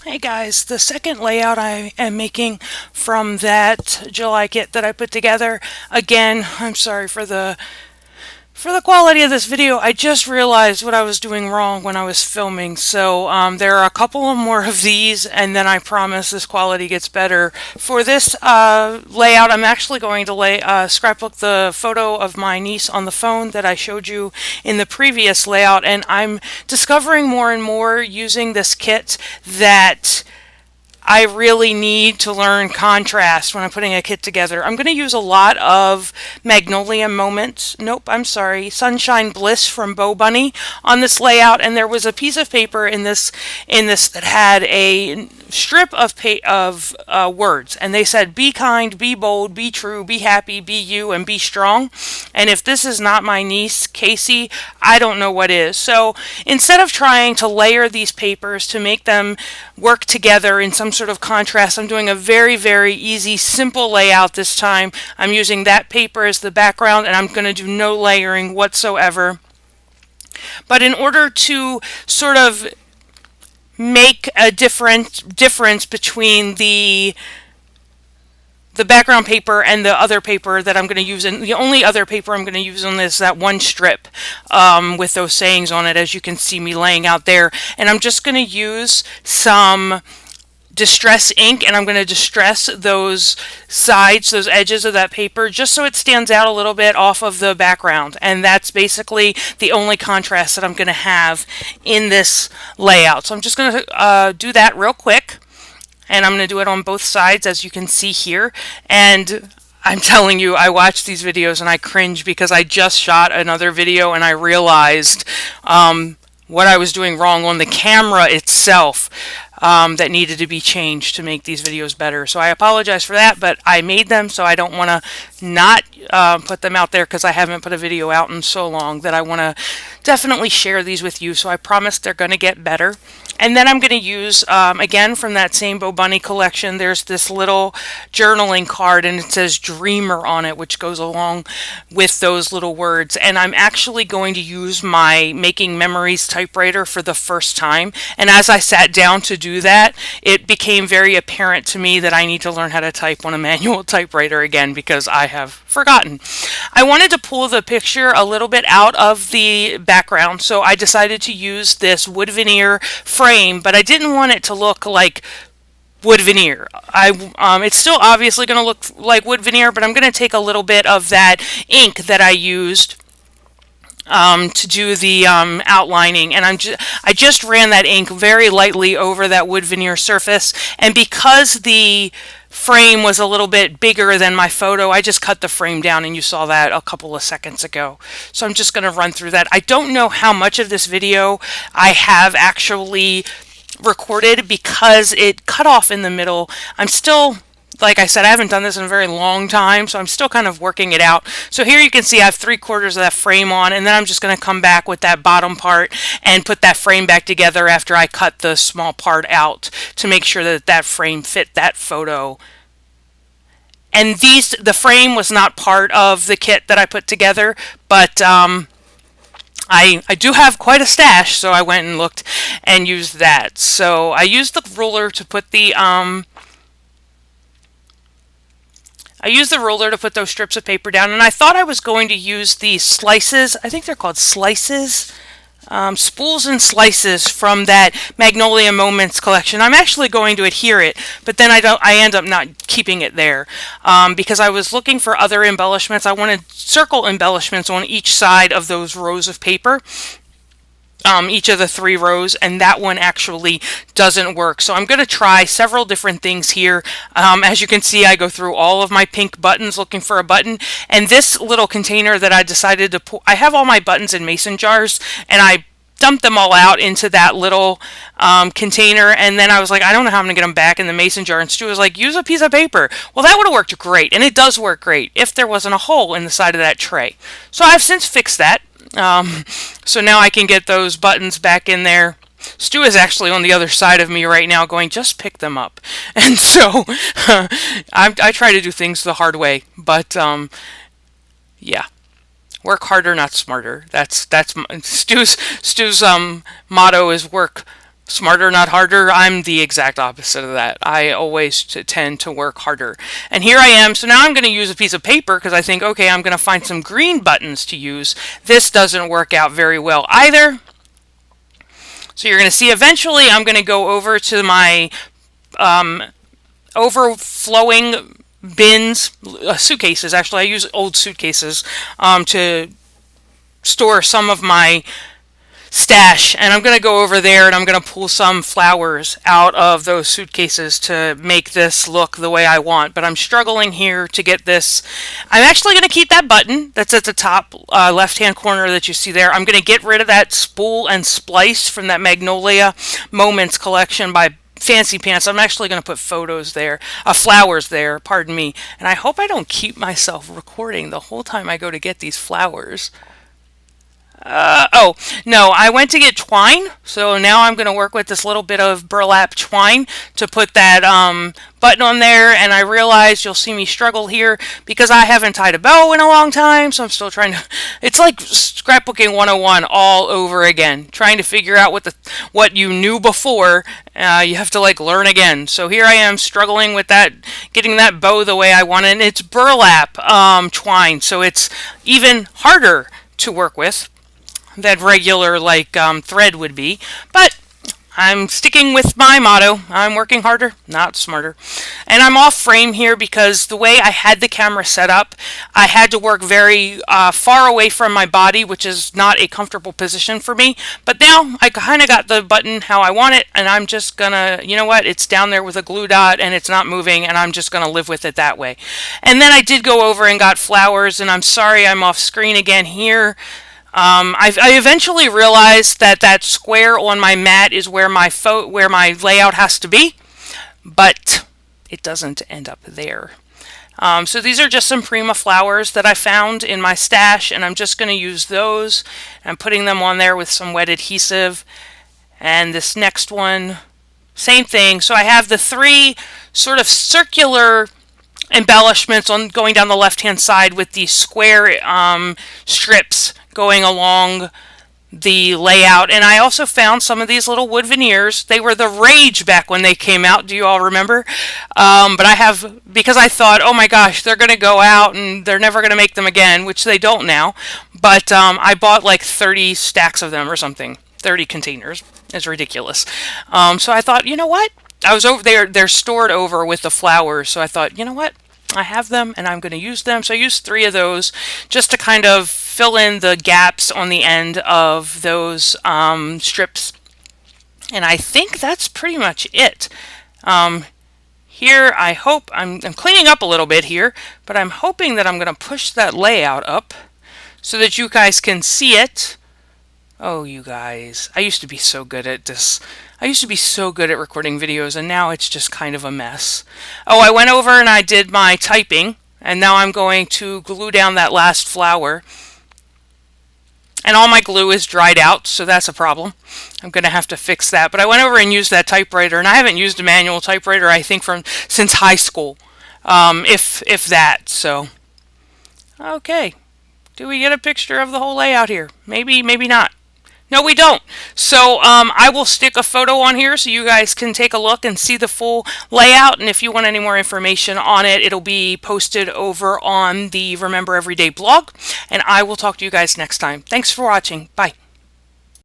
Hey guys, the second layout I am making from that July kit that I put together. Again, I'm sorry for the quality of this video. I just realized what I was doing wrong when I was filming. So there are a couple of more of these, and then I promise this quality gets better. For this layout, I'm actually going to scrapbook the photo of my niece on the phone that I showed you in the previous layout, and I'm discovering more and more using this kit that I really need to learn contrast when I'm putting a kit together. I'm going to use a lot of Magnolia Moments. Nope, I'm sorry. Sunshine Bliss from Bow Bunny on this layout, and there was a piece of paper in this that had a strip of words, and they said, "Be kind, be bold, be true, be happy, be you, and be strong." And if this is not my niece Casey, I don't know what is. So instead of trying to layer these papers to make them work together in some sort of contrast, I'm doing a very, very easy, simple layout this time. I'm using that paper as the background, and I'm going to do no layering whatsoever. But in order to sort of make a difference between the background paper and the other paper that I'm going to use, and the only other paper I'm going to use on this, that one strip with those sayings on it, as you can see me laying out there. And I'm just going to use some distress ink, and I'm going to distress those sides, those edges of that paper, just so it stands out a little bit off of the background. And that's basically the only contrast that I'm going to have in this layout. So I'm just going to do that real quick, and I'm going to do it on both sides, as you can see here. And I'm telling you, I watch these videos and I cringe because I just shot another video and I realized what I was doing wrong on the camera itself. That needed to be changed to make these videos better. So I apologize for that, but I made them, so I don't want to not put them out there because I haven't put a video out in so long that I want to definitely share these with you. So I promise they're going to get better. And then I'm going to use, again, from that same Bow Bunny collection, there's this little journaling card, and it says Dreamer on it, which goes along with those little words. And I'm actually going to use my Making Memories typewriter for the first time. And as I sat down to do that, it became very apparent to me that I need to learn how to type on a manual typewriter again because I have forgotten. I wanted to pull the picture a little bit out of the background, so I decided to use this wood veneer frame, but I didn't want it to look like wood veneer. It's still obviously going to look like wood veneer, but I'm going to take a little bit of that ink that I used to do the outlining, and I just ran that ink very lightly over that wood veneer surface, and because the frame was a little bit bigger than my photo, I just cut the frame down, and you saw that a couple of seconds ago. So I'm just going to run through that. I don't know how much of this video I have actually recorded because it cut off in the middle. I'm still, like I said, I haven't done this in a very long time, so I'm still kind of working it out. So here you can see I have 3/4 of that frame on, and then I'm just going to come back with that bottom part and put that frame back together after I cut the small part out to make sure that that frame fit that photo. And the frame was not part of the kit that I put together, but I do have quite a stash, so I went and looked and used that. So I used the ruler to put those strips of paper down, and I thought I was going to use these slices. I think they're called slices. Spools and slices from that Magnolia Moments collection. I'm actually going to adhere it, but then I end up not keeping it there because I was looking for other embellishments. I wanted circle embellishments on each side of those rows of paper. Each of the 3 rows, and that one actually doesn't work. So I'm going to try several different things here. As you can see, I go through all of my pink buttons looking for a button, and this little container that I decided to put, I have all my buttons in mason jars, and I dumped them all out into that little container, and then I was like, I don't know how I'm going to get them back in the mason jar, and Stu was like, use a piece of paper. Well, that would have worked great, and it does work great if there wasn't a hole in the side of that tray. So I've since fixed that. So now I can get those buttons back in there. Stu is actually on the other side of me right now going, just pick them up. And so I try to do things the hard way, but yeah. Work harder, not smarter. That's Stu's motto is work Smarter, not harder. I'm the exact opposite of that. I always tend to work harder. And here I am. So now I'm going to use a piece of paper because I think, okay, I'm going to find some green buttons to use. This doesn't work out very well either. So you're going to see eventually I'm going to go over to my overflowing bins, suitcases. Actually, I use old suitcases to store some of my stash, and I'm going to go over there and I'm going to pull some flowers out of those suitcases to make this look the way I want. But I'm struggling here to get this. I'm actually going to keep that button that's at the top left hand corner that you see there. I'm going to get rid of that spool and splice from that Magnolia Moments collection by Fancy Pants. I'm actually going to put photos there, flowers there, pardon me. And I hope I don't keep myself recording the whole time I go to get these flowers. Oh, no, I went to get twine, so now I'm going to work with this little bit of burlap twine to put that button on there, and I realized you'll see me struggle here because I haven't tied a bow in a long time, so I'm still trying to, it's like scrapbooking 101 all over again, trying to figure out what you knew before, you have to like learn again. So here I am struggling with that, getting that bow the way I want it, and it's burlap twine, so it's even harder to work with that regular like thread would be, but I'm sticking with my motto. I'm working harder, not smarter. And I'm off frame here because the way I had the camera set up, I had to work very far away from my body, which is not a comfortable position for me. But now I kind of got the button how I want it, and I'm just gonna, you know what, it's down there with a glue dot and it's not moving, and I'm just gonna live with it that way. And then I did go over and got flowers, and I'm sorry I'm off screen again here. I eventually realized that that square on my mat is where my layout has to be, but it doesn't end up there. So these are just some Prima flowers that I found in my stash, and I'm just going to use those. I'm putting them on there with some wet adhesive. And this next one, same thing. So I have the three sort of circular embellishments on going down the left-hand side with these square strips going along the layout. And I also found some of these little wood veneers. They were the rage back when they came out. Do you all remember? But I have, because I thought, oh my gosh, they're going to go out and they're never going to make them again, which they don't now. But I bought like 30 stacks of them or something. 30 containers. It's ridiculous. So I thought, you know what? I was over there. They're stored over with the flowers. So I thought, you know what? I have them and I'm going to use them. So I used 3 of those just to kind of fill in the gaps on the end of those strips. And I think that's pretty much it. Here, I hope, I'm cleaning up a little bit here, but I'm hoping that I'm going to push that layout up so that you guys can see it. Oh, you guys, I used to be so good at this. I used to be so good at recording videos, and now it's just kind of a mess. Oh, I went over and I did my typing, and now I'm going to glue down that last flower. And all my glue is dried out, so that's a problem. I'm going to have to fix that. But I went over and used that typewriter, and I haven't used a manual typewriter, I think, since high school, if that. So, okay. Do we get a picture of the whole layout here? Maybe, maybe not. No, we don't. So I will stick a photo on here so you guys can take a look and see the full layout. And if you want any more information on it, it'll be posted over on the Remember Everyday blog. And I will talk to you guys next time. Thanks for watching. Bye.